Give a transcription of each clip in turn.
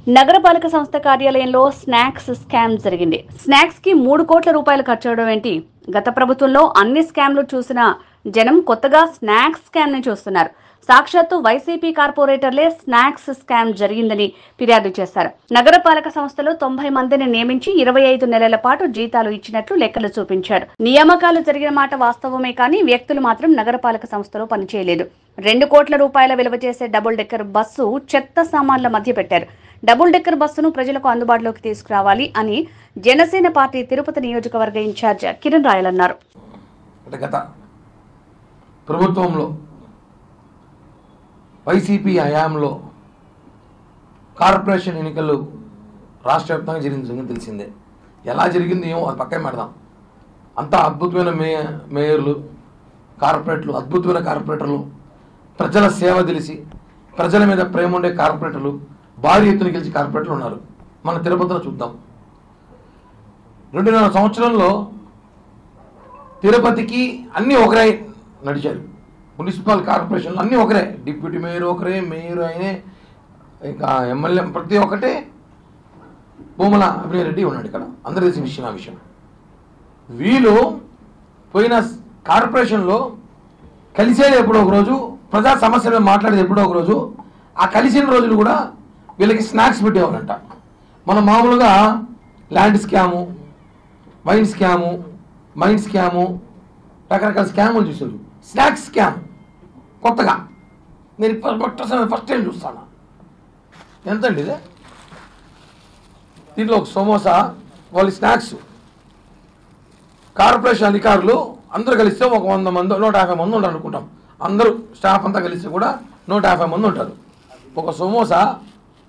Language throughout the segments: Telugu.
నగరపాలక సంస్థ కార్యాలయంలో స్నాక్స్ స్కామ్ జరిగింది. స్నాక్స్ కి 3 కోట్ల రూపాయలు ఖర్చవడం ఏంటి? గత ప్రభుత్వంలో అన్ని స్కామ్లు చూసిన జనం కొత్తగా స్నాక్స్ స్కామ్ ని చూస్తున్నారు. సాక్షాత్తు వైసీపీ కార్పొరేటర్లే స్నాక్స్ స్కామ్ జరిగిందని ఫిర్యాదు చేశారు. నగరపాలక సంస్థలో 90 మందిని నియమించి 25 నెలల పాటు జీతాలు ఇచ్చినట్లు లెక్కలు చూపించారు. నియామకాలు జరిగిన మాట వాస్తవమే కానీ వ్యక్తులు మాత్రం నగరపాలక సంస్థలో పనిచేయలేదు. 2 కోట్ల రూపాయల విలువ చేసే డబుల్ డెక్కర్ బస్సు చెత్త సామాన్ల మధ్య పెట్టారు. డబుల్ డెక్కర్ బస్సును ప్రజలకు అందుబాటులోకి తీసుకురావాలి అని జనసేన పార్టీ తిరుపతి నియోజకవర్గ ఇన్ఛార్జ్ కిరణ్ రాయల్ అన్నారు. గత ప్రభుత్వంలో వైసీపీ హయాంలో కార్పొరేషన్ ఎన్నికలు రాష్ట్ర వ్యాప్తంగా జరిగింది తెలిసిందే. ఎలా జరిగింది ఏమో అది పక్కన పెడదాం. అంత అద్భుతమైన మేయర్లు, కార్పొరేటర్లు, అద్భుతమైన కార్పొరేటర్లు, ప్రజల సేవ తెలిసి ప్రజల మీద ప్రేమ ఉండే కార్పొరేటర్లు, భారీ ఎత్తున గెలిచి కార్పొరేటర్లు ఉన్నారు. మన తిరుపతిలో చూద్దాం. 2.5 సంవత్సరంలో తిరుపతికి అన్నీ ఒకరే నడిచారు. మున్సిపల్ కార్పొరేషన్లు అన్నీ ఒకరే, డిప్యూటీ మేయర్ ఒకరే, మేయర్ ఆయనే, ఇంకా ఎమ్మెల్యే ప్రతి ఒక్కటే. భూమల అభినయరెడ్డి ఉన్నాడు ఇక్కడ, అందరూ తెలిసిన విషయం. ఆ విషయం వీళ్ళు పోయిన కార్పొరేషన్లో కలిసేది ఎప్పుడో ఒకరోజు, ప్రజా సమస్యలు మాట్లాడేది ఎప్పుడో ఒకరోజు. ఆ కలిసిన రోజులు కూడా వీళ్ళకి స్నాక్స్ పెట్టేవారంట. మనం మామూలుగా land scam, wine scam, mind scam, రకరకాల స్కాములు చూసారు. స్నాక్స్ స్కామ్ కొత్తగా నేను ఫస్ట్ టైం చూస్తాను. ఎంతండి ఇదే? దీంట్లో ఒక సమోసా, వాళ్ళు స్నాక్స్, కార్పొరేషన్ అధికారులు అందరూ కలిస్తే ఒక 100 మంది 150 మంది ఉంటారు అనుకుంటాం. అందరూ స్టాఫ్ అంతా కలిసి కూడా 150 మంది ఉంటారు. ఒక సమోసా,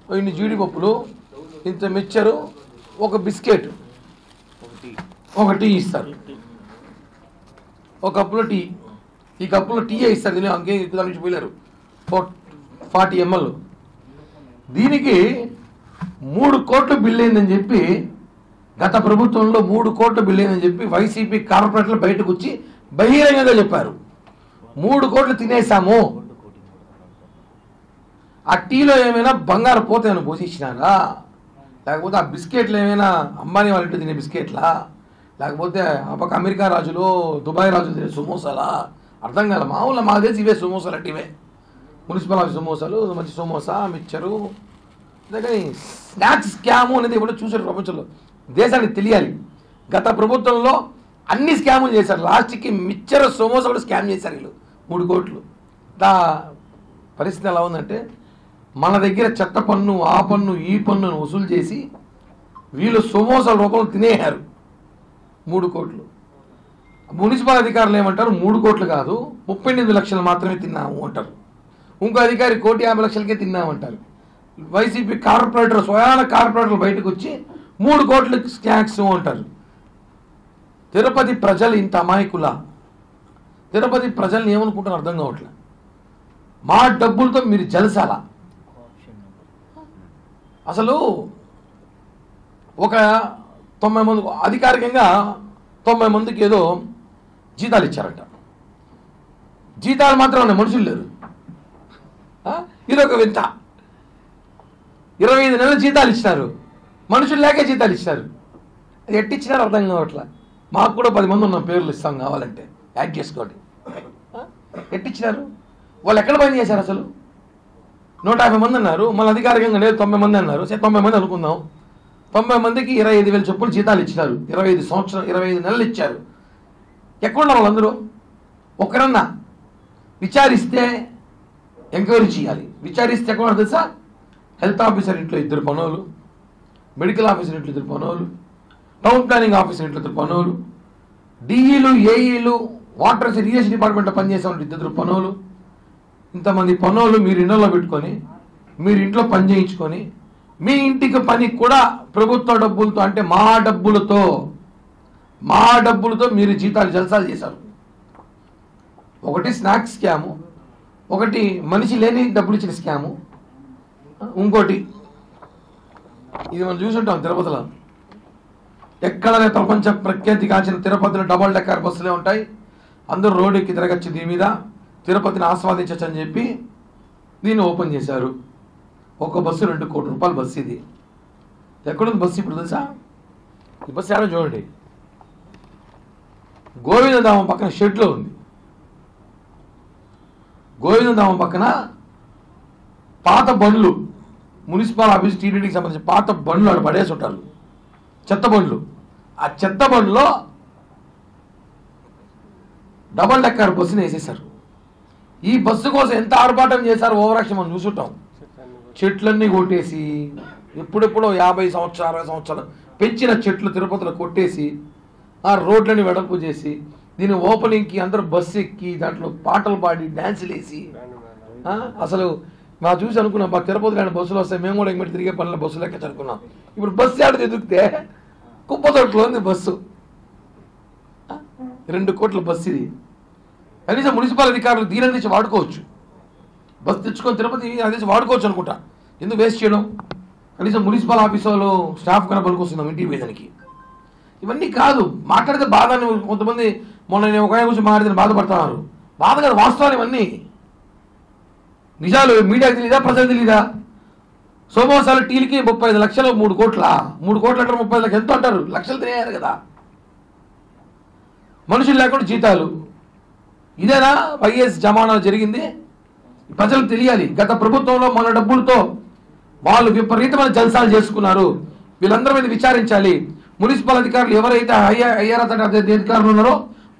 ఇన్ని జీడిపప్పులు, ఇంత మిక్చరు, ఒక బిస్కెట్, ఒక టీ ఇస్తారు. ఒక కప్పులో టీ, ఈ కప్పులో టీ ఇస్తారు. దీని అంకేం ఎక్కువ నుంచి పోయారు 40 ml. దీనికి 3 కోట్ల బిల్లు అయిందని చెప్పి, గత ప్రభుత్వంలో 3 కోట్ల బిల్లు అయిందని చెప్పి వైసీపీ కార్పొరేటర్లు బయటకు వచ్చి బహిరంగంగా చెప్పారు. 3 కోట్లు తినేసాము. ఆ టీలో ఏమైనా బంగారు పోతేమైనా పోషించినారా? లేకపోతే ఆ బిస్కెట్లు ఏమైనా అంబానీ వాళ్ళ ఇంట్లో తినే బిస్కెట్లా? లేకపోతే ఒక అమెరికా రాజులు, దుబాయ్ రాజులు తినే సమోసాలా? అర్థం కాదు. మామూలుగా మాకు తెలిసి ఇవే సమోసాలు అంటే ఇవే మున్సిపల్ ఆఫీస్ సమోసాలు, మంచి సమోసా, మిక్చరు. కానీ స్నాక్స్ స్కాము అనేది ఎప్పుడో చూసారు ప్రపంచంలో. దేశానికి తెలియాలి. గత ప్రభుత్వంలో అన్ని స్కాములు చేశారు. లాస్ట్కి మిక్చర్, సమోసా కూడా స్కామ్ చేశారు వీళ్ళు. 3 కోట్లు. పరిస్థితి ఎలా ఉందంటే, మన దగ్గర చెత్త పన్ను, ఆ పన్ను, ఈ పన్నును వసూలు చేసి వీళ్ళు సమోసాల రూపంలో తినేయారు. 3 కోట్లు. మున్సిపల్ అధికారులు ఏమంటారు? 3 కోట్లు కాదు, 38 లక్షలు మాత్రమే తిన్నాము అంటారు. ఇంకో అధికారి 1,50,00,000కే తిన్నామంటారు. వైసీపీ కార్పొరేటర్, స్వయాన కార్పొరేటర్లు బయటకు వచ్చి 3 కోట్ల స్నాక్స్ అంటారు. తిరుపతి ప్రజలు ఇంత అమాయకులా? తిరుపతి ప్రజల్ని ఏమనుకుంటారో అర్థం కావట్లే. మా డబ్బులతో మీరు జలసాలా? అసలు ఒక 90 మంది అధికారికంగా 90 మందికి ఏదో జీతాలు ఇచ్చారంట. జీతాలు మాత్రం ఉన్నాయి, మనుషులు లేరు. ఇదొక వింత. 25 నెలల జీతాలు ఇచ్చినారు, మనుషులు లేకే జీతాలు ఇచ్చినారు. అది ఎట్టిచ్చినారు అర్థం కావట్లా. మాకు కూడా 10 మంది ఉన్నాం, పేర్లు ఇస్తాం కావాలంటే, యాడ్ చేసుకోండి. ఎట్టిచ్చినారు? వాళ్ళు ఎక్కడ పని చేశారు? అసలు 150 మంది అన్నారు, మళ్ళీ అధికారికంగా లేదు 90 మంది అన్నారు. సరే 90 మంది అనుకుందాం. 90 మందికి 25,000 చొప్పులు జీతాలు ఇచ్చినారు. 25 నెలలు ఇచ్చారు. ఎక్కడున్నారు వాళ్ళందరూ? ఒకరన్నా విచారిస్తే ఎంక్వైరీ చేయాలి. విచారిస్తే ఎక్కడ తెలుసా? హెల్త్ ఆఫీసర్ ఇంట్లో 2 పనులు, మెడికల్ ఆఫీసర్ ఇంట్లో 2 పనులు, టౌన్ ప్లానింగ్ ఆఫీసర్ ఇంట్లో 2 పనులు, డిఈలు, ఏఈలు, వాటర్ ఇరిగేషన్ డిపార్ట్మెంట్లో పనిచేసే వాళ్ళు 2 పనులు. ఇంతమంది పనులు మీరు ఇళ్లలో పెట్టుకొని, మీరు ఇంట్లో పని చేయించుకొని, మీ ఇంటికి పని కూడా ప్రభుత్వ డబ్బులతో, అంటే మా డబ్బులతో మీరు జీతాలు జల్సాలు చేశారు. ఒకటి స్నాక్స్ స్కాము, ఒకటి మనిషి లేని డబ్బులు ఇచ్చిన స్కాము, ఇంకోటి ఇది మనం చూసుంటాం తిరుపతిలో. ఎక్కడనే ప్రపంచ ప్రఖ్యాతి కాల్చిన తిరుపతిలో డబల్ డెక్కర్ బస్సులే ఉంటాయి. అందరూ రోడ్డు ఎక్కి తిరగచ్చు, దీని మీద తిరుపతిని ఆస్వాదించచ్చు అని చెప్పి దీన్ని ఓపెన్ చేశారు. ఒక్క బస్సు 2 కోట్ల రూపాయల బస్సు ఇది. ఎక్కడుంది బస్సు ఇప్పుడు తెలుసా? ఈ బస్సు ఏడో చూడండి, గోవిందధామం పక్కన షెడ్లో ఉంది. గోవిందధామం పక్కన పాత బండ్లు, మున్సిపల్ ఆఫీస్ టీడీడీకి సంబంధించిన పాత బండ్లు అక్కడ పడేసి ఉంటారు, చెత్త బండ్లు. ఆ చెత్త బండ్లో డబల్ డెక్కర్ బస్సుని వేసేసారు. ఈ బస్సు కోసం ఎంత ఆర్భాటం చేశారు, ఓవరాక్షన్ మనం చూసుంటాం. చెట్లన్నీ కొట్టేసి, ఎప్పుడెప్పుడో 50 సంవత్సరాలు 60 సంవత్సరాలు పెంచిన చెట్లు తిరుపతిలో కొట్టేసి, ఆ రోడ్లని వెడల్పు చేసి, దీని ఓపెనింగ్కి అందరూ బస్సు ఎక్కి దాంట్లో పాటలు పాడి డ్యాన్సులు వేసి, అసలు మా చూసి అనుకున్నాం మా తిరుపతి కానీ బస్సులు వస్తాయి, మేము కూడా ఎక్కడి తిరిగే పనుల బస్సులు ఎక్కచ్చు అనుకున్నాం. ఇప్పుడు బస్సు ఆడ ఎదిగితే కుప్పతోటలో ఉంది బస్సు. 2 కోట్ల బస్సు ఇది. కనీసం మున్సిపల్ అధికారులు దీని అందించి వాడుకోవచ్చు, బస్సు తెచ్చుకొని తిరుపతి అందించి వాడుకోవచ్చు అనుకుంటా. ఎందుకు వేస్ట్ చేయడం? కనీసం మున్సిపల్ ఆఫీసులో స్టాఫ్ కన్నా పలుకొస్తున్నాం ఇంటికి వేదానికి. ఇవన్నీ కాదు, మాట్లాడితే బాధ. కొంతమంది మొన్న నేను ఒక గురించి మాట్లాడితే బాధపడుతున్నారు. బాధ కాదు, వాస్తవాలు ఇవన్నీ నిజాలు. మీడియాకి తెలీదా, ప్రజలకు తెలీదా? సోమవాసాలు టీలకి 35 లక్షలు, 3 కోట్ల 3 కోట్లు అంటారు, 30 లక్షలు ఎంతో అంటారు, లక్షలు తినేయారు కదా. మనుషులు లేకుండా జీతాలు. ఇదేనా వైఎస్ జమానా జరిగింది? ప్రజలకు తెలియాలి. గత ప్రభుత్వంలో మన డబ్బులతో వాళ్ళు విపరీతమైన జల్సాలు చేసుకున్నారు. వీళ్ళందరి మీద విచారించాలి. మున్సిపల్ అధికారులు ఎవరైతే ఐఆర్ అధికారులు ఉన్నారో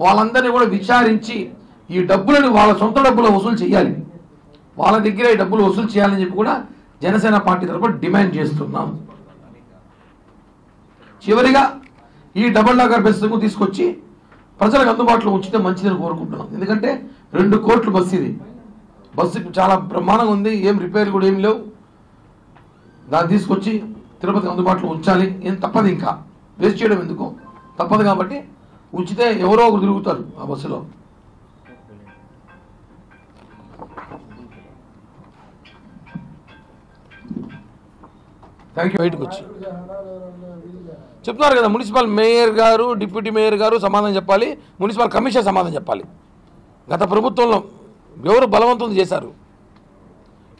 వాళ్ళందరినీ కూడా విచారించి ఈ డబ్బులను వాళ్ళ సొంత డబ్బులు వసూలు చేయాలి. వాళ్ళ దగ్గర ఈ డబ్బులు వసూలు చేయాలని చెప్పి కూడా జనసేన పార్టీ తరఫున డిమాండ్ చేస్తున్నాం. చివరిగా ఈ డబుల్ డెక్కర్ బస్సుకు తీసుకొచ్చి ప్రజలకు అందుబాటులో ఉంచితే మంచిదని కోరుకుంటున్నాం. ఎందుకంటే 2 కోట్ల బస్సు ఇది. బస్సుకు చాలా బ్రహ్మాండంగా ఉంది, ఏం రిపేర్లు కూడా ఏం లేవు. దాన్ని తీసుకొచ్చి తిరుపతికి అందుబాటులో ఉంచాలి. ఏం తప్పదు, ఇంకా వేస్ట్ చేయడం ఎందుకు, తప్పదు. కాబట్టి ఉంచితే ఎవరో ఒకరు తిరుగుతారు ఆ బస్సులో. Thank you. బయటకు వచ్చి చెప్తున్నారు కదా, మున్సిపల్ మేయర్ గారు, డిప్యూటీ మేయర్ గారు సమాధానం చెప్పాలి, మున్సిపల్ కమిషనర్ సమాధానం చెప్పాలి. గత ప్రభుత్వంలో ఎవరు బలవంతం చేశారు?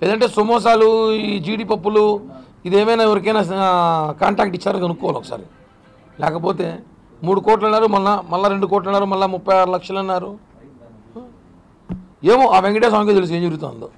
లేదంటే సమోసాలు, ఈ జీడిపప్పులు, ఇదేమైనా ఎవరికైనా కాంటాక్ట్ ఇచ్చారో కనుక్కోవాలి ఒకసారి. లేకపోతే 3 కోట్లు అన్నారు, మళ్ళీ 2 కోట్లు అన్నారు, మళ్ళీ 36 లక్షలు అన్నారు. ఏమో ఆ వెంకటేశ్వర స్వామికి తెలుసు ఏం జరుగుతుందో.